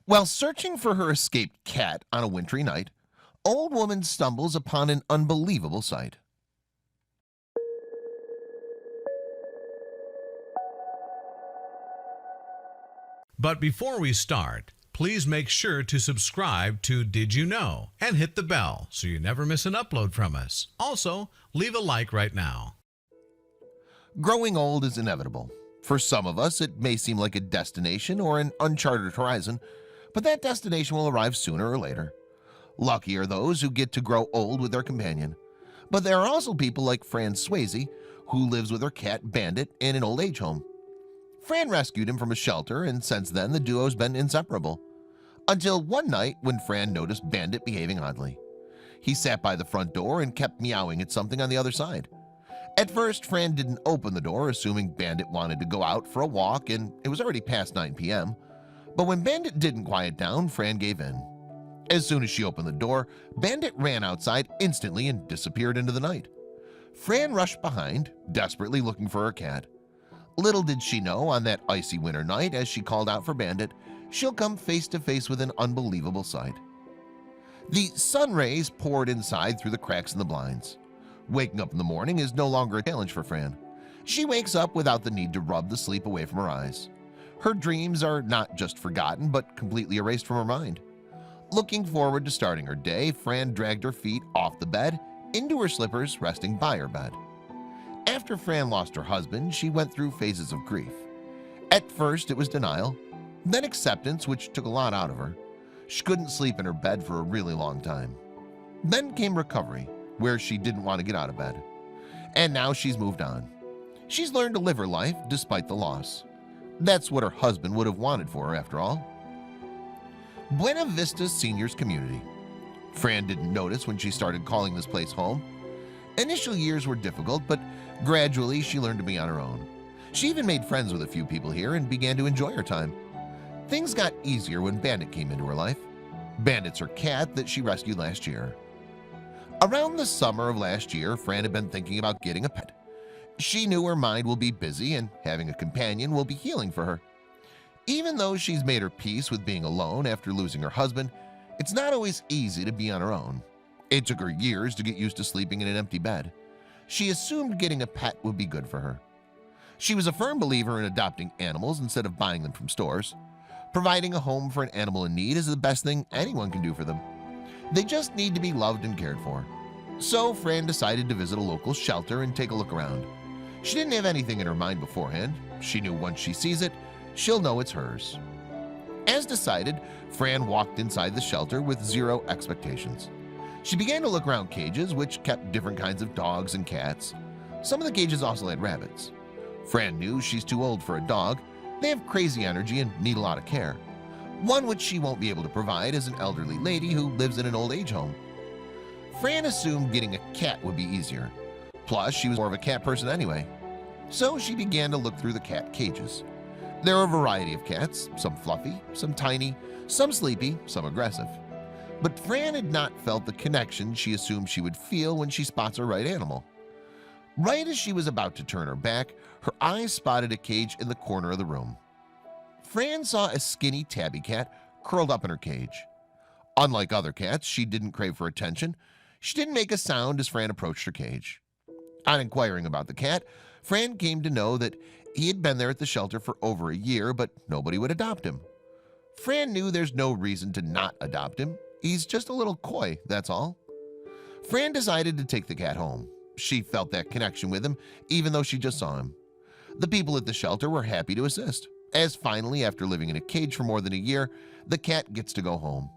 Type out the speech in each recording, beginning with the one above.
While searching for her escaped cat on a wintry night, old woman stumbles upon an unbelievable sight. But before we start, please make sure to subscribe to Did You Know and hit the bell so you never miss an upload from us. Also, leave a like right now. Growing old is inevitable. For some of us, it may seem like a destination or an uncharted horizon, but that destination will arrive sooner or later. Lucky are those who get to grow old with their companion. But there are also people like Fran Swayze, who lives with her cat Bandit in an old age home. Fran rescued him from a shelter, and since then the duo's been inseparable. Until one night when Fran noticed Bandit behaving oddly. He sat by the front door and kept meowing at something on the other side. At first, Fran didn't open the door, assuming Bandit wanted to go out for a walk, and it was already past 9 p.m. But when Bandit didn't quiet down, Fran gave in. As soon as she opened the door, Bandit ran outside instantly and disappeared into the night. Fran rushed behind, desperately looking for her cat. Little did she know, on that icy winter night, as she called out for Bandit, she'll come face to face with an unbelievable sight. The sun rays poured inside through the cracks in the blinds. Waking up in the morning is no longer a challenge for Fran. She wakes up without the need to rub the sleep away from her eyes. Her dreams are not just forgotten, but completely erased from her mind. Looking forward to starting her day, Fran dragged her feet off the bed into her slippers, resting by her bed. After Fran lost her husband, she went through phases of grief. At first, it was denial, then acceptance, which took a lot out of her. She couldn't sleep in her bed for a really long time. Then came recovery, where she didn't want to get out of bed. And now she's moved on. She's learned to live her life despite the loss. That's what her husband would have wanted for her, after all. Buena Vista Seniors Community. Fran didn't notice when she started calling this place home. Initial years were difficult, but gradually she learned to be on her own. She even made friends with a few people here and began to enjoy her time. Things got easier when Bandit came into her life. Bandit's her cat that she rescued last year. Around the summer of last year, Fran had been thinking about getting a pet. She knew her mind will be busy and having a companion will be healing for her. Even though she's made her peace with being alone after losing her husband, it's not always easy to be on her own. It took her years to get used to sleeping in an empty bed. She assumed getting a pet would be good for her. She was a firm believer in adopting animals instead of buying them from stores. Providing a home for an animal in need is the best thing anyone can do for them. They just need to be loved and cared for. So Fran decided to visit a local shelter and take a look around. She didn't have anything in her mind beforehand. She knew once she sees it, she'll know it's hers. As decided, Fran walked inside the shelter with zero expectations. She began to look around cages, which kept different kinds of dogs and cats. Some of the cages also had rabbits. Fran knew she's too old for a dog. They have crazy energy and need a lot of care. One which she won't be able to provide is an elderly lady who lives in an old age home. Fran assumed getting a cat would be easier. Plus, she was more of a cat person anyway. So she began to look through the cat cages. There are a variety of cats, some fluffy, some tiny, some sleepy, some aggressive. But Fran had not felt the connection she assumed she would feel when she spots her right animal. Right as she was about to turn her back, her eyes spotted a cage in the corner of the room. Fran saw a skinny tabby cat curled up in her cage. Unlike other cats, she didn't crave for attention. She didn't make a sound as Fran approached her cage. On inquiring about the cat, Fran came to know that he had been there at the shelter for over a year, but nobody would adopt him. Fran knew there's no reason to not adopt him. He's just a little coy, that's all. Fran decided to take the cat home. She felt that connection with him, even though she just saw him. The people at the shelter were happy to assist, as finally, after living in a cage for more than a year, the cat gets to go home.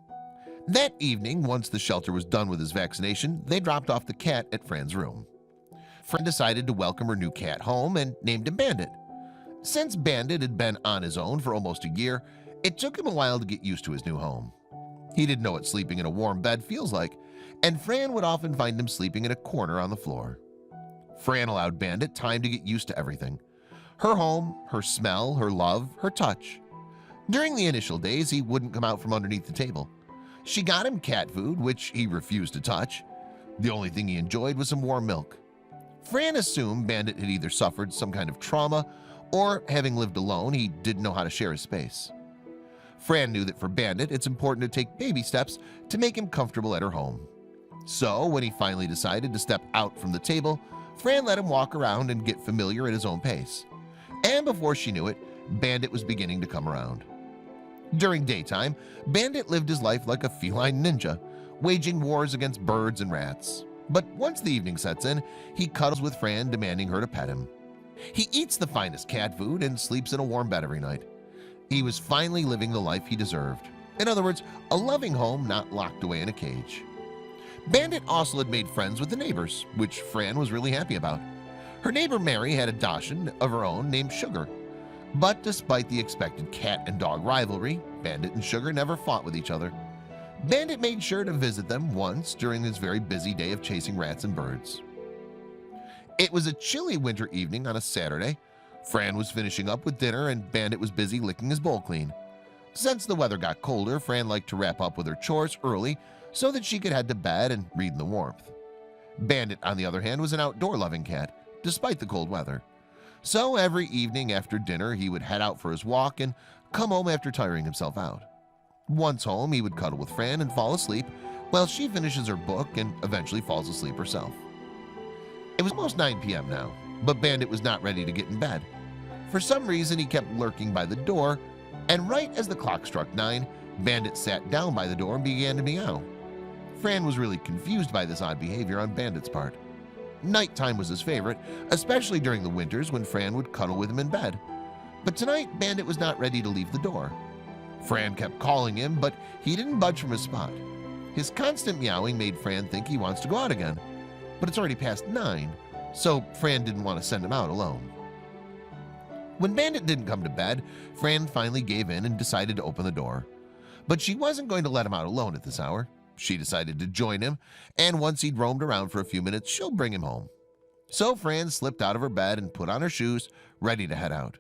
That evening, once the shelter was done with his vaccination, they dropped off the cat at Fran's room. Fran decided to welcome her new cat home and named him Bandit. Since Bandit had been on his own for almost a year, it took him a while to get used to his new home. He didn't know what sleeping in a warm bed feels like, and Fran would often find him sleeping in a corner on the floor. Fran allowed Bandit time to get used to everything. Her home, her smell, her love, her touch. During the initial days, he wouldn't come out from underneath the table. She got him cat food, which he refused to touch. The only thing he enjoyed was some warm milk. Fran assumed Bandit had either suffered some kind of trauma or, having lived alone, he didn't know how to share his space. Fran knew that for Bandit, it's important to take baby steps to make him comfortable at her home. So when he finally decided to step out from the table, Fran let him walk around and get familiar at his own pace. And before she knew it, Bandit was beginning to come around. During daytime, Bandit lived his life like a feline ninja, waging wars against birds and rats. But once the evening sets in, he cuddles with Fran, demanding her to pet him. He eats the finest cat food and sleeps in a warm bed every night. He was finally living the life he deserved. In other words, a loving home not locked away in a cage. Bandit also had made friends with the neighbors, which Fran was really happy about. Her neighbor Mary had a Dachshund of her own named Sugar. But despite the expected cat and dog rivalry, Bandit and Sugar never fought with each other. Bandit made sure to visit them once during his very busy day of chasing rats and birds. It was a chilly winter evening on a Saturday. Fran was finishing up with dinner and Bandit was busy licking his bowl clean. Since the weather got colder, Fran liked to wrap up with her chores early so that she could head to bed and read in the warmth. Bandit, on the other hand, was an outdoor-loving cat, despite the cold weather. So every evening after dinner, he would head out for his walk and come home after tiring himself out. Once home, he would cuddle with Fran and fall asleep while she finishes her book and eventually falls asleep herself. It was almost 9 p.m. now, but Bandit was not ready to get in bed. For some reason, he kept lurking by the door, and right as the clock struck 9, Bandit sat down by the door and began to meow. Fran was really confused by this odd behavior on Bandit's part. Nighttime was his favorite, especially during the winters when Fran would cuddle with him in bed. But tonight, Bandit was not ready to leave the door. Fran kept calling him, but he didn't budge from his spot. His constant meowing made Fran think he wants to go out again. But it's already past 9, so Fran didn't want to send him out alone. When Bandit didn't come to bed, Fran finally gave in and decided to open the door. But she wasn't going to let him out alone at this hour. She decided to join him, and once he'd roamed around for a few minutes, she'll bring him home. So Fran slipped out of her bed and put on her shoes, ready to head out.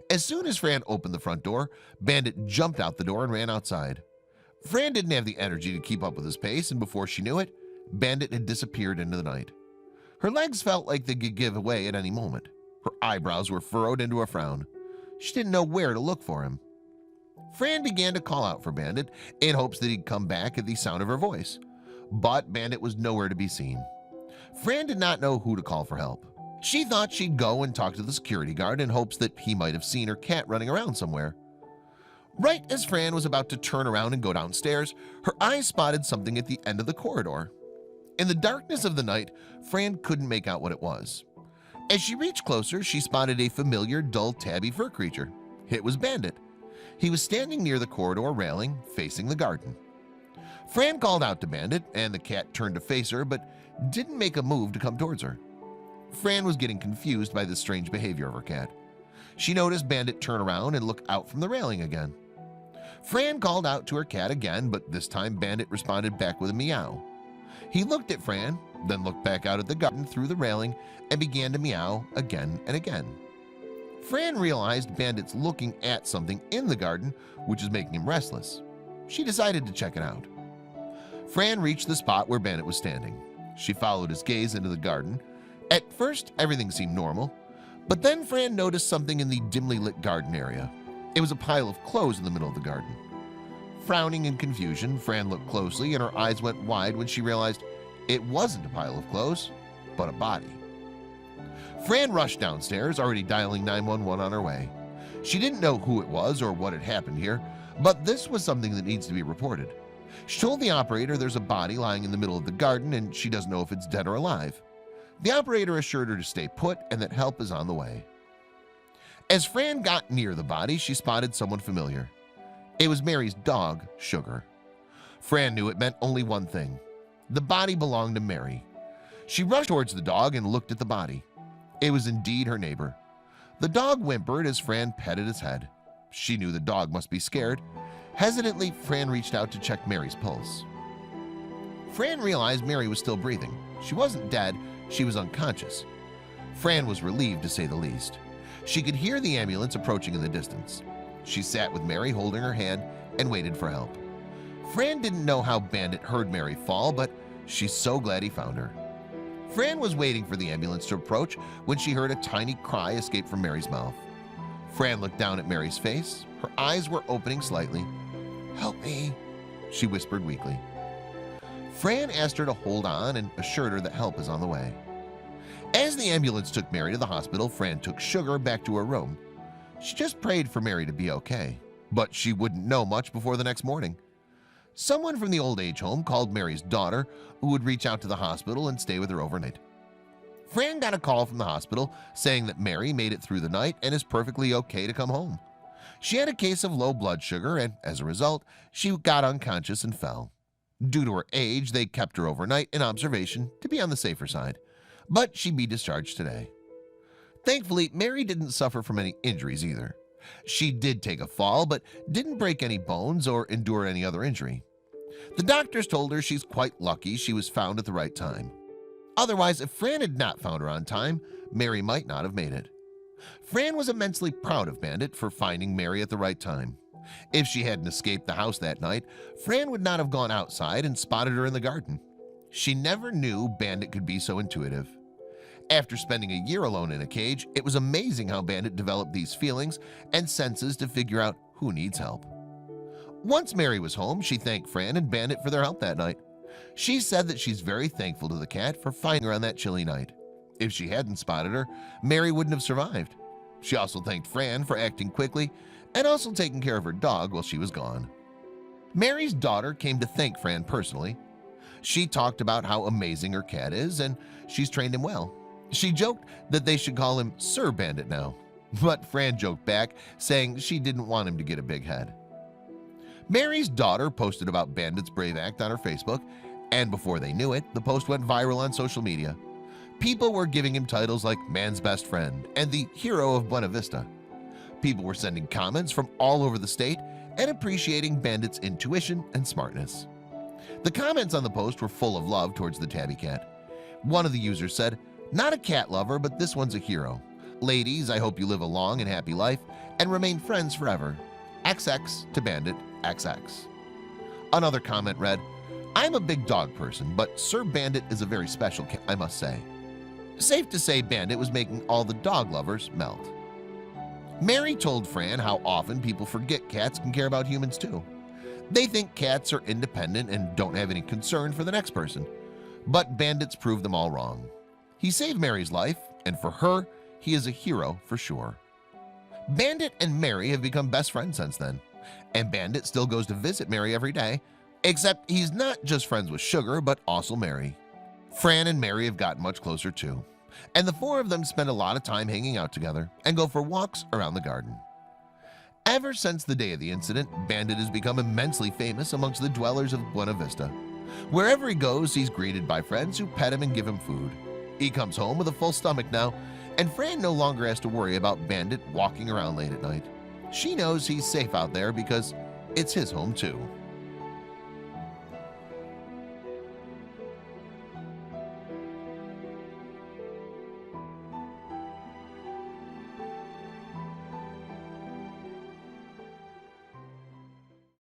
As soon as Fran opened the front door, Bandit jumped out the door and ran outside. Fran didn't have the energy to keep up with his pace, and before she knew it, Bandit had disappeared into the night. Her legs felt like they could give away at any moment. Her eyebrows were furrowed into a frown. She didn't know where to look for him. Fran began to call out for Bandit in hopes that he'd come back at the sound of her voice. But Bandit was nowhere to be seen. Fran did not know who to call for help. She thought she'd go and talk to the security guard in hopes that he might have seen her cat running around somewhere. Right as Fran was about to turn around and go downstairs, her eyes spotted something at the end of the corridor. In the darkness of the night, Fran couldn't make out what it was. As she reached closer, she spotted a familiar, dull, tabby fur creature. It was Bandit. He was standing near the corridor railing, facing the garden. Fran called out to Bandit, and the cat turned to face her, but didn't make a move to come towards her. Fran was getting confused by the strange behavior of her cat. She noticed Bandit turn around and look out from the railing again. Fran called out to her cat again, but this time Bandit responded back with a meow. He looked at Fran, then looked back out at the garden through the railing and began to meow again and again. Fran realized Bandit's looking at something in the garden, which is making him restless. She decided to check it out. Fran reached the spot where Bandit was standing. She followed his gaze into the garden. At first, everything seemed normal, but then Fran noticed something in the dimly lit garden area. It was a pile of clothes in the middle of the garden. Frowning in confusion, Fran looked closely and her eyes went wide when she realized it wasn't a pile of clothes, but a body. Fran rushed downstairs, already dialing 911 on her way. She didn't know who it was or what had happened here, but this was something that needs to be reported. She told the operator there's a body lying in the middle of the garden and she doesn't know if it's dead or alive. The operator assured her to stay put and that help is on the way. As Fran got near the body, she spotted someone familiar. It was Mary's dog, Sugar. Fran knew it meant only one thing. The body belonged to Mary. She rushed towards the dog and looked at the body. It was indeed her neighbor. The dog whimpered as Fran petted its head. She knew the dog must be scared. Hesitantly, Fran reached out to check Mary's pulse. Fran realized Mary was still breathing. She wasn't dead, she was unconscious. Fran was relieved, to say the least. She could hear the ambulance approaching in the distance. She sat with Mary holding her hand and waited for help. Fran didn't know how Bandit heard Mary fall, but she's so glad he found her. Fran was waiting for the ambulance to approach when she heard a tiny cry escape from Mary's mouth. Fran looked down at Mary's face. Her eyes were opening slightly. "Help me," she whispered weakly. Fran asked her to hold on and assured her that help is on the way. As the ambulance took Mary to the hospital, Fran took Sugar back to her room. She just prayed for Mary to be okay, but she wouldn't know much before the next morning. Someone from the old age home called Mary's daughter, who would reach out to the hospital and stay with her overnight. Fran got a call from the hospital saying that Mary made it through the night and is perfectly okay to come home. She had a case of low blood sugar and, as a result, she got unconscious and fell. Due to her age, they kept her overnight in observation to be on the safer side, but she'd be discharged today. Thankfully, Mary didn't suffer from any injuries either. She did take a fall, but didn't break any bones or endure any other injury. The doctors told her she's quite lucky she was found at the right time. Otherwise, if Fran had not found her on time, Mary might not have made it. Fran was immensely proud of Bandit for finding Mary at the right time. If she hadn't escaped the house that night, Fran would not have gone outside and spotted her in the garden. She never knew Bandit could be so intuitive. After spending a year alone in a cage, it was amazing how Bandit developed these feelings and senses to figure out who needs help. Once Mary was home, she thanked Fran and Bandit for their help that night. She said that she's very thankful to the cat for finding her on that chilly night. If she hadn't spotted her, Mary wouldn't have survived. She also thanked Fran for acting quickly and also taking care of her dog while she was gone. Mary's daughter came to thank Fran personally. She talked about how amazing her cat is and she's trained him well. She joked that they should call him Sir Bandit now, but Fran joked back saying she didn't want him to get a big head. Mary's daughter posted about Bandit's brave act on her Facebook, and before they knew it, the post went viral on social media. People were giving him titles like Man's Best Friend and the Hero of Buena Vista. People were sending comments from all over the state and appreciating Bandit's intuition and smartness. The comments on the post were full of love towards the tabby cat. One of the users said, "Not a cat lover, but this one's a hero. Ladies, I hope you live a long and happy life and remain friends forever. XX to Bandit XX." Another comment read, "I'm a big dog person, but Sir Bandit is a very special cat, I must say." Safe to say Bandit was making all the dog lovers melt. Mary told Fran how often people forget cats can care about humans too. They think cats are independent and don't have any concern for the next person. But Bandit's proved them all wrong. He saved Mary's life, and for her, he is a hero for sure. Bandit and Mary have become best friends since then, and Bandit still goes to visit Mary every day, except he's not just friends with Sugar, but also Mary. Fran and Mary have gotten much closer too, and the four of them spend a lot of time hanging out together and go for walks around the garden. Ever since the day of the incident, Bandit has become immensely famous amongst the dwellers of Buena Vista. Wherever he goes, he's greeted by friends who pet him and give him food. He comes home with a full stomach now, and Fran no longer has to worry about Bandit walking around late at night. She knows he's safe out there because it's his home too.